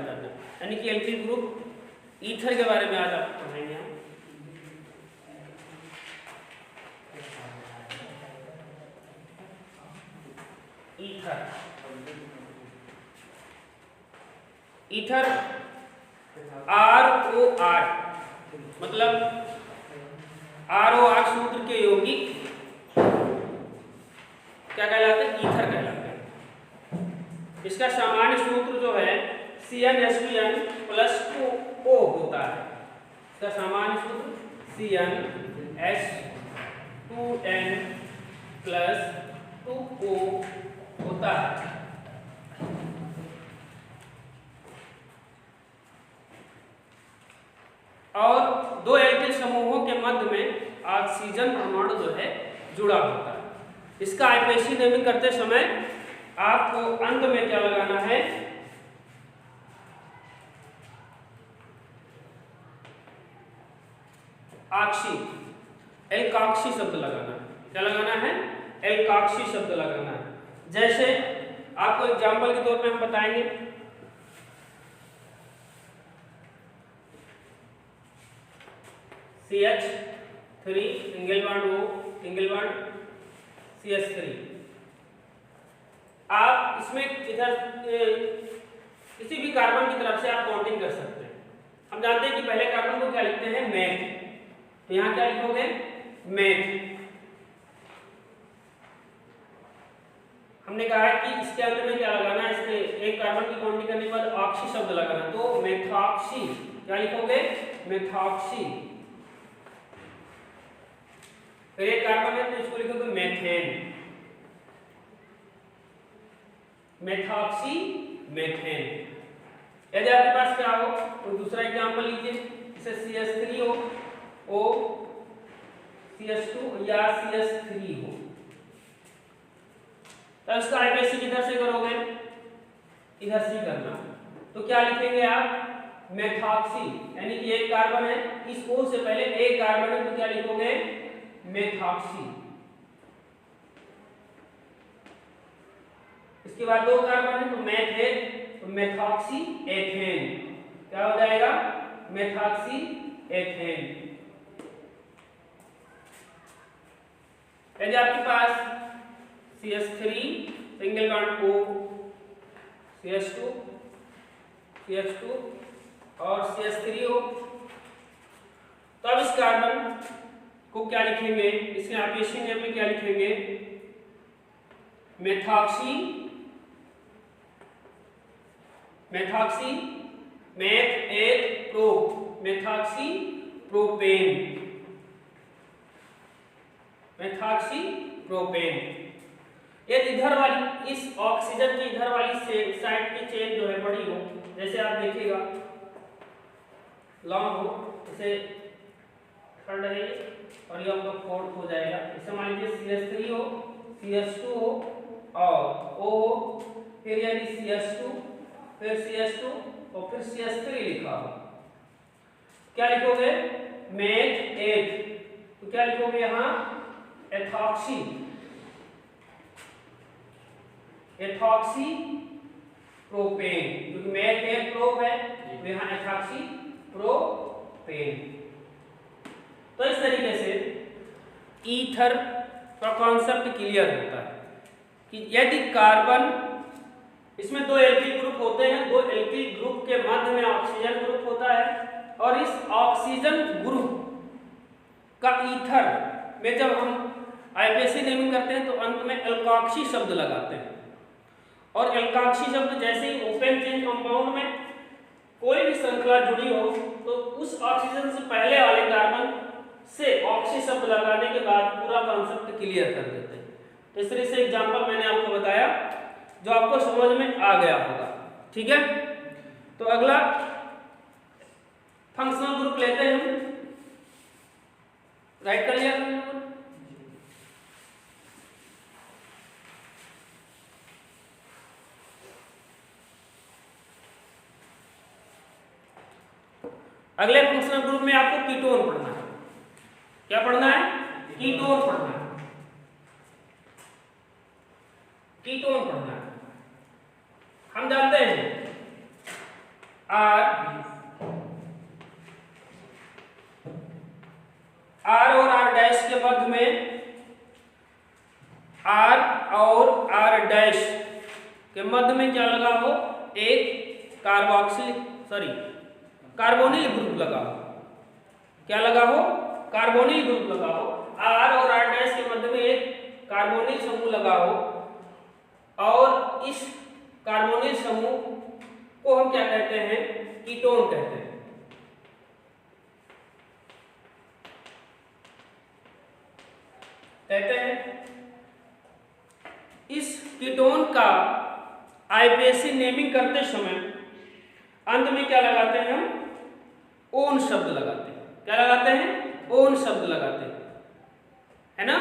में जाना है, यानी कि एल्किल ग्रुप ईथर के बारे में आज आपको पढ़ाएंगे हम। ईथर, ईथर ROR मतलब ROR सूत्र के यौगिक क्या कहलाते हैं? ईथर कहलाते हैं। इसका सामान्य सूत्र जो है CnH2n + 2O होता है। इसका सामान्य सूत्र CnH2n + 2O होता है। और दो एल्किल समूहों के मध्य में ऑक्सीजन परमाणु जो है जुड़ा होता है। इसका आईपीएसी नेमिंग करते समय आपको अंत में क्या लगाना है? ऑक्सी, एल्काक्सी शब्द लगाना है। क्या लगाना है? एल्काक्सी शब्द लगाना है। जैसे आपको एग्जाम्पल के तौर पे हम बताएंगे, CH3 single bond O single bond CH3। आप इसमें इधर किसी भी कार्बन की तरफ से आप काउंटिंग कर सकते हैं। हम जानते हैं कि पहले कार्बन को क्या लिखते हैं? मेथ। तो यहाँ क्या लिखोगे? मेथ। हमने कहा है कि इसके अंत में क्या लगाना है? इसके एक कार्बन की काउंटिंग करने के बाद ऑक्सी शब्द लगाना, तो मेथॉक्सी। क्या लिखोगे? मेथॉक्सी। फिर एक कार्बन है तो इसको लिखोगे मेथेन, मेथॉक्सी मेथेन। यदि आपके पास क्या हो तो दूसरा एग्जांपल लीजिए, जैसे CH3 हो, O CH2 या CH3 हो, तो इसका आईपीएसी किधर से करोगे? इधर से करना। तो क्या लिखेंगे आप? मेथॉक्सी, यानी कि एक कार्बन है, इस O से पहले एक कार्बन है तो क्या लिखोगे? मेथॉक्सी। इसके बाद दो कार्बन है तो मेथेन, तो मेथॉक्सी एथेन। क्या हो जाएगा? Methoxy ethane. यदि आपके पास CH3 single bond O CH2 CH2 और CH3 हो, तो अब इस कार्बन को क्या लिखेंगे? इसके आईपीएसी नेम में क्या लिखेंगे? मेथॉक्सी, मेथॉक्सी मेथ एक pro, methoxy propane, methoxy propane. यदि इधर वाली इस ऑक्सीजन की इधर वाली साइड की चेन जो है बड़ी हो, जैसे आप देखिएगा लॉन्ग हो, जैसे थर्ड है और ये आपका फोर्थ हो जाएगा। इसे मान लीजिए CH3 हो, CH2 हो और O हो, फिर यदि CH2 फिर CH2 और फिर CH3 लिखा हो, क्या लिखोगे? मेथ एथ। तो क्या लिखोगे यहाँ? एथॉक्सी, एथॉक्सी प्रोपेन, क्योंकि मेथ एक प्रोप है तो यहाँ एथॉक्सी प्रोपेन। तो इस तरीके से ईथर का कॉन्सेप्ट क्लियर होता है कि यदि कार्बन, इसमें दो एल्किल ग्रुप होते हैं, दो एल्किल ग्रुप के मध्य में ऑक्सीजन ग्रुप होता है और इस ऑक्सीजन ग्रुप का ईथर में जब हम आईपीएसी नेमिंग करते हैं तो अंत में एल्काक्सी शब्द लगाते हैं। और एल्काक्सी शब्द जैसे ही ओपन चेन कंपाउंड में कोई भी श्रृंखला जुड़ी हो तो उस ऑक्सीजन से पहले वाले कार्बन से ऑक्सी शब्द लगाने के बाद पूरा कॉन्सेप्ट क्लियर कर देते हैं। तो इस तरह से एग्जांपल मैंने आपको बताया जो आपको समझ में आ गया होगा। ठीक है, तो अगला फंक्शनल ग्रुप लेते हैं हम। राइट कर लिया हमने। अगले फंक्शनल ग्रुप में आपको कीटोन पढ़ना है। क्या पढ़ना है? कीटोन पढ़ना है। कीटोन पढ़ना है। हम जानते हैं आर और आर डैश के मध्य में, आर और आर डैश के मध्य में क्या लगा हो, एक कार्बोनिल ग्रुप लगा हो। क्या लगा हो, कार्बोनिल ग्रुप लगा हो। आर और आर डैश के मध्य में एक कार्बोनिल समूह लगा हो, और इस कार्बोनिल समूह को हम क्या कहते हैं, कीटोन कहते हैं। इस कीटोन का आईपीएसी नेमिंग करते समय अंत में क्या लगाते हैं हम, ओन शब्द लगाते हैं। क्या लगाते हैं, ओन शब्द लगाते हैं, है ना।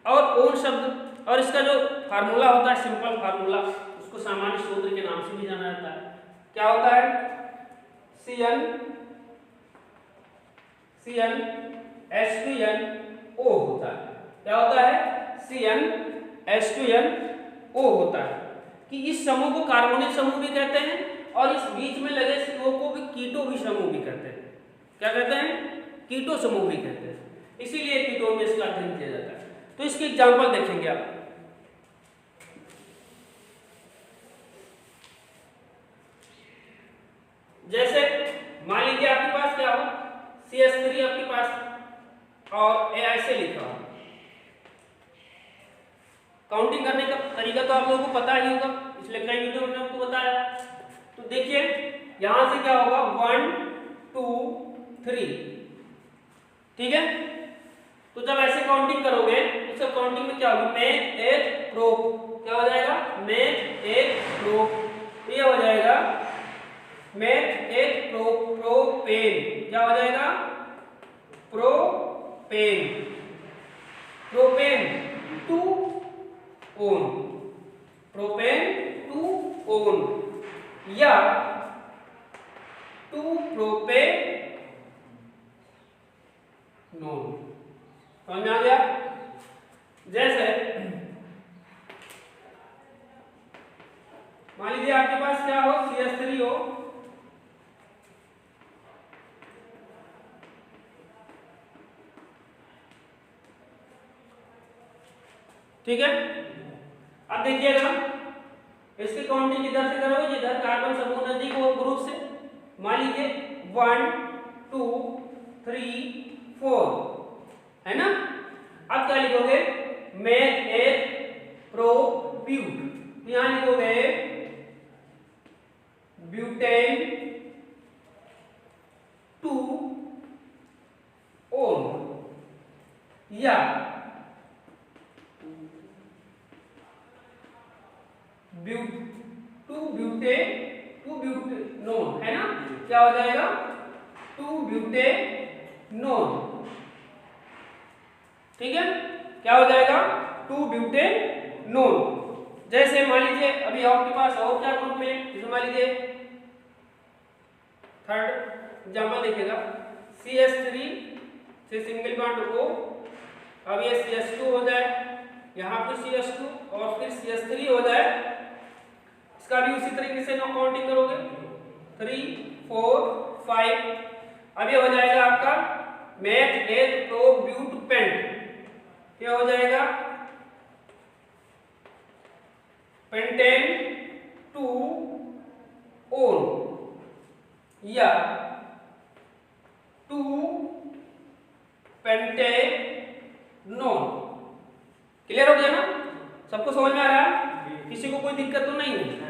और ओन शब्द, और इसका जो फार्मूला होता है, सिंपल फार्मूला, उसको सामान्य सूत्र के नाम से भी जाना जाता है। क्या होता है, CnH2nO होता है। क्या होता है, CnH2nO होता है। कि इस समूह को कार्बोनिल समूह भी कहते हैं, और इस बीच में लगे CO को भी कीटो भी समूह भी कहते हैं। क्या कहते हैं, कीटो समूह भी कहते हैं। इसीलिए कीटोन में इसका अध्ययन किया जाता है। तो इसकी एग्जांपल देखेंगे आप। जैसे मान लीजिए आपके पास क्या हो, CH3 आपके पास, और ऐसे लिखा हो। काउंटिंग करने का तरीका तो आप लोगों को पता ही होगा, पिछले कई वीडियो में आपको बताया। तो देखिए यहां से क्या होगा, 1 2 3, ठीक है। तो जब ऐसे काउंटिंग करोगे तो सब काउंटिंग में क्या होगा, मेथ एक प्रोप, क्या हो जाएगा, मेथ एक प्रोप, ये हो जाएगा मेथ एक प्रोपेन। क्या हो जाएगा, प्रोपेन 2 ओन, प्रोपेन 2 ओन, या 2 प्रोपेनोन। समझ में आ गया। जैसे मान लीजिए आपके पास क्या हो, CH3 हो, ठीक है। अब देखिएगा इसकी काउंटिंग इधर से करोगे, जिधर कार्बन समूह नजदीक हो ग्रुप से। मान लीजिए 1 2 3 4, है ना। अब क्या लिखोगे, मेथ एक प्रोब्यूट, यहां लिखोगे ब्यूटेन 2 ओन, या टू ब्यूटेनोन, है ना। क्या हो जाएगा, 2 ब्यूटेनोन, ठीक है। क्या हो जाएगा, 2 ब्यूटेनोन। जैसे मान लीजिए अभी आपके पास और क्या ग्रुप में, जैसे मान लीजिए थर्ड एग्जांपल देखिएगा, CH3 से सिंगल बॉन्ड O, अब ये CH2 हो जाए, यहाँ पे CH2 और फिर CH3 हो जाए। इसका भी उसी तरीके से नो काउंटिंग करोगे, 3 4 5। अब ये हो जाएगा आपका मेथ एक प्रोब्यूटपेंट, ये हो जाएगा पेंटेन 2 ओन, या 2 पेंटेनोन। क्लियर हो गया ना, सबको समझ में आ रहा है, किसी को कोई दिक्कत तो नहीं है।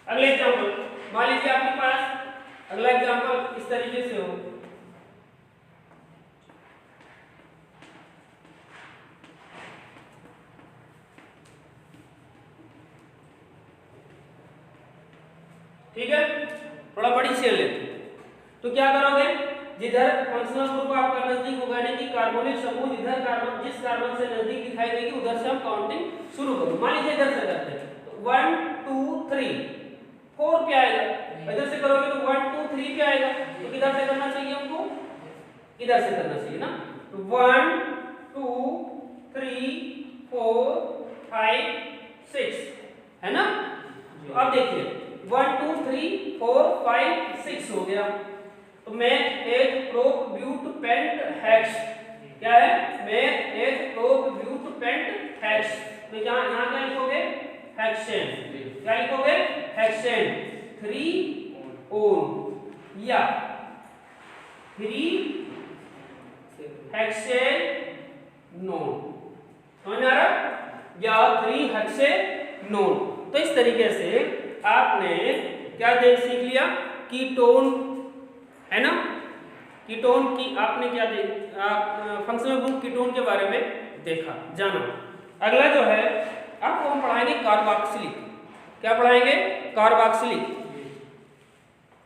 अगले एग्जांपल मान लीजिए आपके पास, अगला एग्जांपल इस तरीके से हो, ठीक है। थोड़ा बड़ी सेल लेते हैं। तो क्या करोगे, जिधर फंक्शनल ग्रुप आपका नजदीक होगा, यानी कि कार्बोनिल समूह जिधर कार्बन जिस कार्बन से नजदीक दिखाई देगी उधर से हम काउंटिंग शुरू करो। मान लीजिए इधर से करते हैं, 1 2 3 4 पे आएगा, इधर से करोगे तो 1 2 3 पे आएगा। तो किधर से करना चाहिए हमको, इधर से करना चाहिए ना। तो 1 2 3 4 5 6, है ना। अब देखिए 1 2 3 4 5 6 हो गया। तो मेथ एथ प्रोप ब्यूट पेंट हैक्स क्या है, मेथ एथ प्रोप ब्यूट पेंट हैक्स। तो यहाँ क्या लिखोगे, हेक्सेन। क्या लिखोगे, हेक्सेन। 3 ओन या 3 हेक्सेनोन, समझ में आ रहा, या 3 हेक्सेनोन। तो इस तरीके से आपने क्या सीख लिया, कीटोन है ना, कीटोन की आपने क्या फंक्शनल ग्रुप कीटोन के बारे में देखा, जाना। अगला जो है आपको हम पढ़ाएंगे कार्बोक्सिलिक। क्या पढ़ाएंगे, कार्बोक्सिलिक।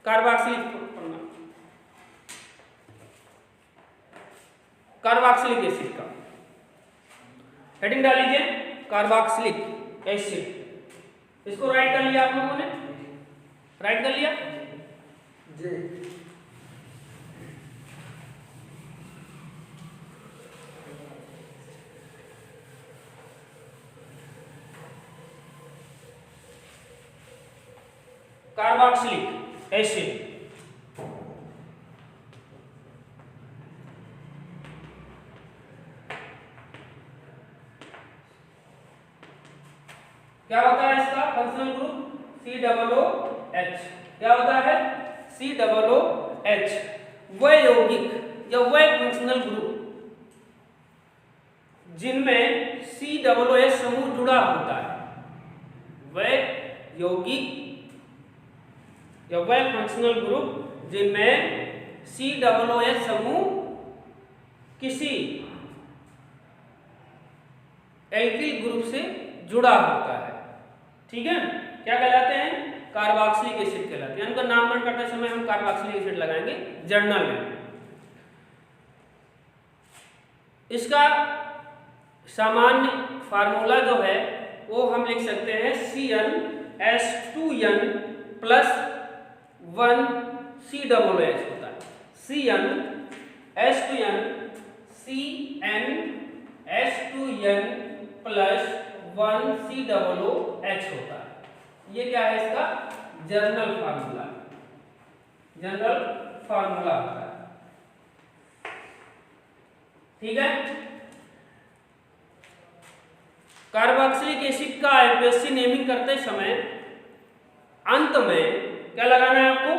कार्बोक्सिलिक पढ़ना, कार्बोक्सिलिक एसिड का हेडिंग डाल लीजिए, कार्बोक्सिलिक एसिड। इसको राइट कर लिया आप लोगों ने, राइट कर लिया जी। कार्बोक्सिलिक एसिड क्या होता है, इसका फंक्शनल ग्रुप COOH। क्या होता है, COOH। वह यौगिक या वह फंक्शनल ग्रुप जिनमें COOH समूह जुड़ा होता है, वह यौगिक या वह फंक्शनल ग्रुप जिनमें COOH समूह किसी एल्किल ग्रुप से जुड़ा होता है, ठीक है, क्या कहलाते हैं, कार्बोक्सिलिक एसिड कहलाते हैं। इनका नामकरण करते समय हम कार्बोक्सिलिक एसिड लगाएंगे जर्नल में। इसका सामान्य फार्मूला जो है वो हम लिख सकते हैं CnH2n + 1 COOH होता है। CnH2n + 1 COOH होता है। ये क्या है, इसका जर्नल फार्मूला, जनरल फार्मूला होता है, ठीक है। कार्बोक्सिलिक एसिड का आईयूपीएसी नेमिंग करते समय अंत में क्या लगाना है आपको,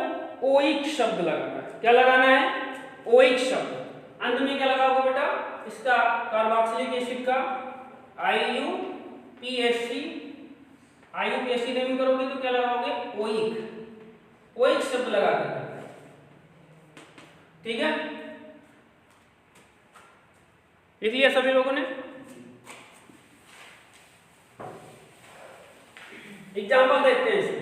ओइक शब्द लगाना है। क्या लगाना है, ओइक शब्द। अंत में क्या लगाओगे बेटा, इसका कार्बोक्सिलिक एसिड का आईयूपीएसी नेमिंग करोगे तो क्या लगाओगे, ओइक। ओइक शब्द लगा कर, ठीक है। लिख लिया सभी लोगों ने। एग्जाम्पल देखते हैं इसमें।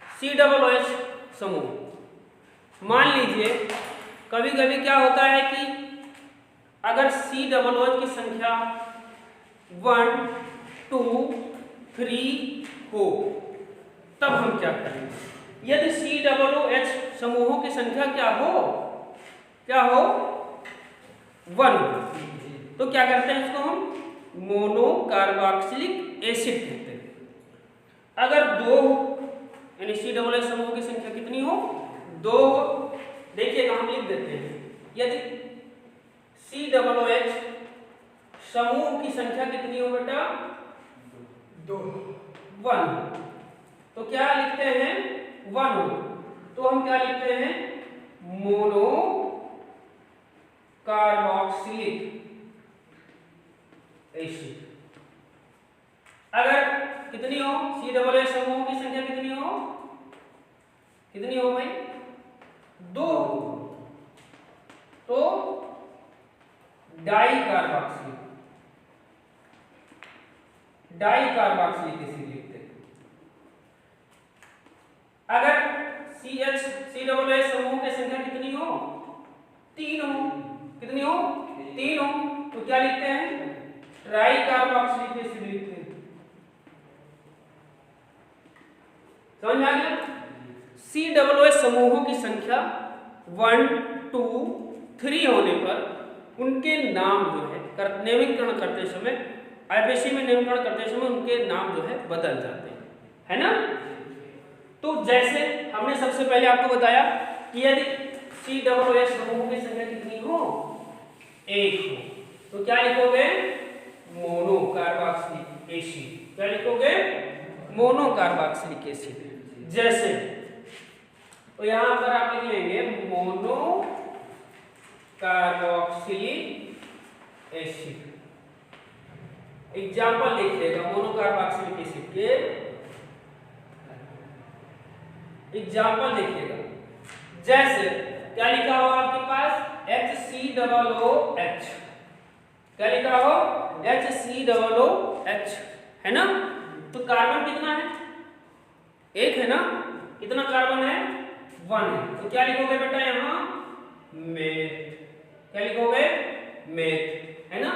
COOH समूह, मान लीजिए कभी कभी क्या होता है कि अगर COOH की संख्या 1 2 3 हो, तब हम क्या करेंगे। यदि COOH समूहों की संख्या क्या हो 1, तो क्या करते हैं, इसको हम मोनोकार्बोक्सिलिक एसिड कहते हैं। अगर 2 यानी COOH समूह की संख्या कितनी हो, 2 हो, देखिएगा हम लिख देते हैं। यदि COOH समूह की संख्या कितनी हो बेटा, 2 1, तो क्या लिखते हैं, 1 हो, तो हम क्या लिखते हैं, मोनो कार्बोक्सिलिक एसिड। अगर कितनी हो, COOH समूह की संख्या कितनी हो भाई, 2, तो डाई कार्बोक्सिलिक एसिड लिखते हैं। अगर COOH समूह की संख्या कितनी हो, 3 हो, कितनी हो, 3 हो, तो क्या लिखते हैं, ट्राई कार्बोक्सिलिक एसिड लिखते हैं। समझ में आ गया। COOH समूहों की संख्या 1 2 3 होने पर उनके नाम जो है नेमिंगकरण करते समय आईपीएससी में नामकरण करते समय उनके नाम जो है बदल जाते हैं, है ना। तो जैसे हमने सबसे पहले आपको बताया कि यदि COOH समूह की संख्या कितनी हो, 1 हो, तो क्या लिखोगे, मोनो कार्बोक्सिलिक एसिड। क्या लिखोगे, मोनो कार्बोक्सिलिक एसिड। जैसे तो यहां पर आप लिख लेंगे मोनो कार्बोक्सिलिक एसिड। एग्जाम्पल लिख लेगा मोनो कार्बोक्सिलिक एसिड के एग्जाम्पल लिखिएगा। जैसे क्या लिखा हो आपके पास, HCOOH। क्या लिखा हो, HCOOH, है ना। तो कार्बन कितना है, 1 है ना, कितना कार्बन है, 1 है। तो क्या लिखोगे बेटा यहाँ, मेथ। क्या लिखोगे, मेथ, है ना।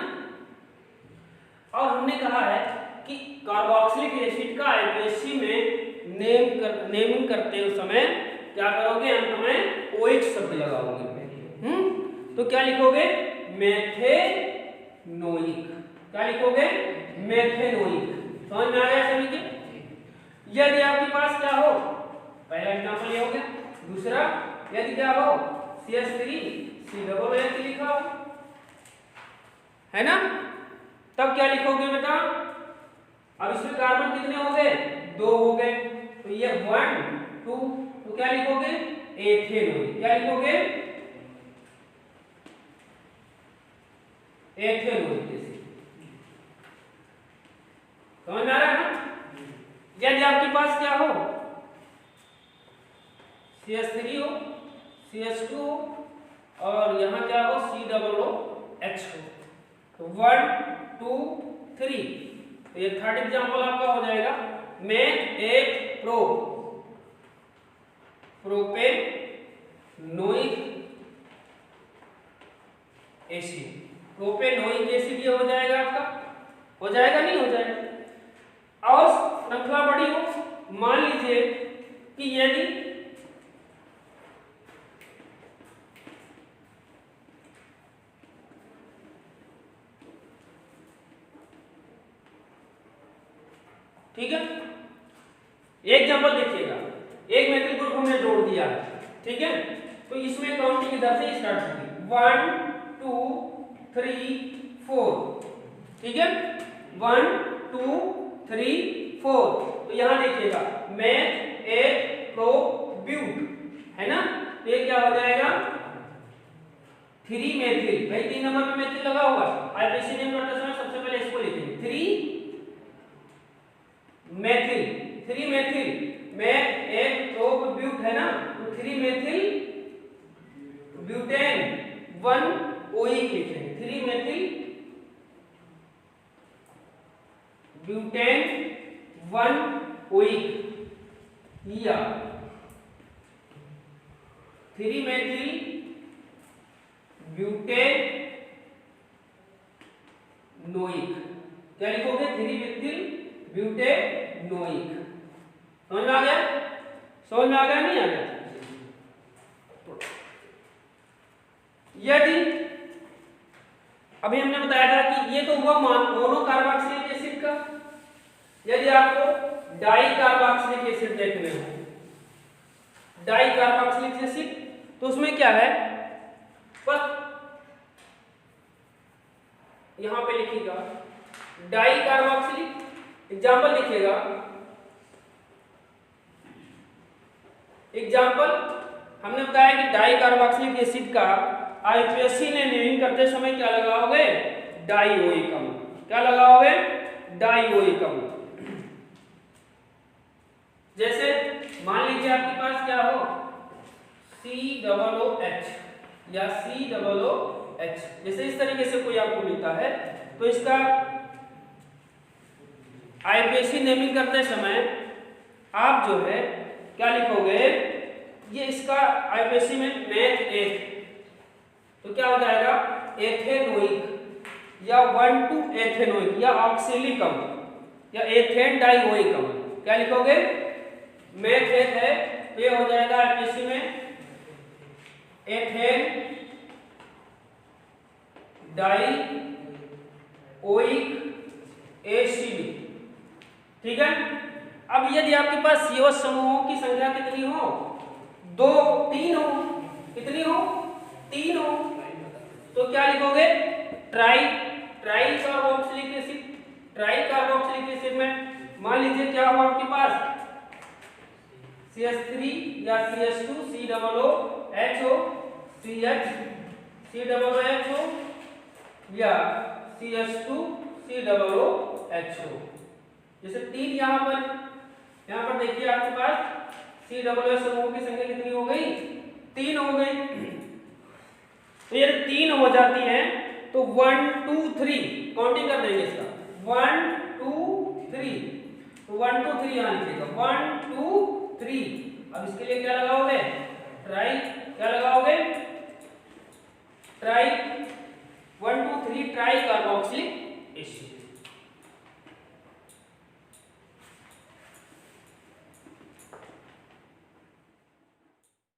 और हमने कहा है कि कार्बोक्सिलिक एसिड का आईपीएससी में नेमिंग करते उस समय क्या करोगे, अंत में OH शब्द लगाओगे। तो क्या लिखोगे, मेथेनोइक। क्या लिखोगे, मेथेनोइक। समझ में आ गया सभी के। यदि आपके पास क्या हो, पहला एग्जांपल ये हो गया। दूसरा, यदि क्या हो, CH3COOH लिखा हो, है ना, तब क्या लिखोगे बेटा, अब इसमें कार्बन कितने हो गए, 2 हो गए। तो ये 1 2, तो क्या लिखोगे, एथेनोइक। क्या लिखोगे, एथेनोइक एसिड। समझ में आ रहा है ना। यदि आपके पास क्या हो, CH3 हो, CH2 हो, और यहां क्या हो, COOH हो, तो 1 2 3, तो ये थर्ड एग्जांपल आपका हो जाएगा, meth 8 propanoic acid. Propanoic acid ये हो जाएगा आपका, हो जाएगा, नहीं हो जाएगा। और श्रृंखला बड़ी हो, मान लीजिए कि यदि ठीक है, एक एग्जांपल देखिएगा, एक मेथिल ग्रुप हमने जोड़ दिया है, ठीक है। तो इसमें काउंटिंग इधर से स्टार्ट होगी, 1 2 3 4, ठीक है, 1 2 3 4। तो यहां देखिएगा मेथ 8 प्रोब्यूट, है ना। तो ये क्या हो जाएगा, 3 मेथिल। भाई 3 नंबर पे मेथिल लगा हुआ, आईपीसी नेम करते समय सबसे पहले इसको लिखेंगे, 3 मेथिल। 3 मेथिल, मेथ 8 प्रोब्यूट, है ना, तो 3 मेथिल ब्यूटेन 1 ओइक लिखेंगे, 3 मेथिल ब्यूटेन 1 ओइक, या 3 मेथिल ब्यूटेन नोइक। क्या लिखोगे, 3 मेथिल ब्यूटेनोइक। समझ में आ गया, समझ में आ गया, नहीं आ गया। यदि अभी हमने बताया था कि ये तो हुआ मोनो कार्बोक्सिलिक एसिड का। यदि आपको डाई कार्बोक्सिलिक एसिड देखने हो, डाई कार्बोक्सिलिक एसिड, तो उसमें क्या है, बस यहां पे लिखिएगा डाई कार्बोक्सिलिक, एग्जाम्पल लिखिएगा। एग्जाम्पल हमने बताया कि डाई कार्बोक्सिलिक एसिड का आईपीएससी ने नेमिंग करते समय क्या लगाओगे, डाइओइकम। क्या लगाओगे, डाइओइकम। जैसे मान लीजिए आपके पास क्या हो, COOH या COOH, जैसे इस तरीके से कोई आपको मिलता है, तो इसका आईपीएससी नेमिंग करते समय आप जो है क्या लिखोगे, ये इसका आईपीएससी में मेथ 8, तो क्या हो जाएगा, एथेनोइक या 1,2 एथेनोइक या ऑक्सिलिकम या एथेन डाइओइकम। क्या लिखोगे, मेथ 8 है, तो ये हो जाएगा आईपीएससी में एथेन डाइओइक ACD। ठीक है। अब यदि आपके पास CO समूहों की संख्या कितनी हो, 2 3 हो, कितनी हो, 3 हो, तो क्या लिखोगे, try carboxylic acid. Try carboxylic acid में मान लीजिए क्या हो आपके पास CH3 या CH2 COOH CH COOH या CH2 COOH। जैसे 3 यहाँ पर देखिए आपके पास COOH समूह की संख्या कितनी हो गई, 3 हो गई। तो ये 3 हो जाती है तो 1 2 3 काउंटिंग कर देंगे इसका, 1 2 3, तो 1 2 3 यहाँ लिखिएगा, 1 2 3। अब इसके लिए क्या लगाओगे, ट्राई, क्या लगाओगे, ट्राई 1 2 3 ट्राई कार्बोक्सिलिक एसिड।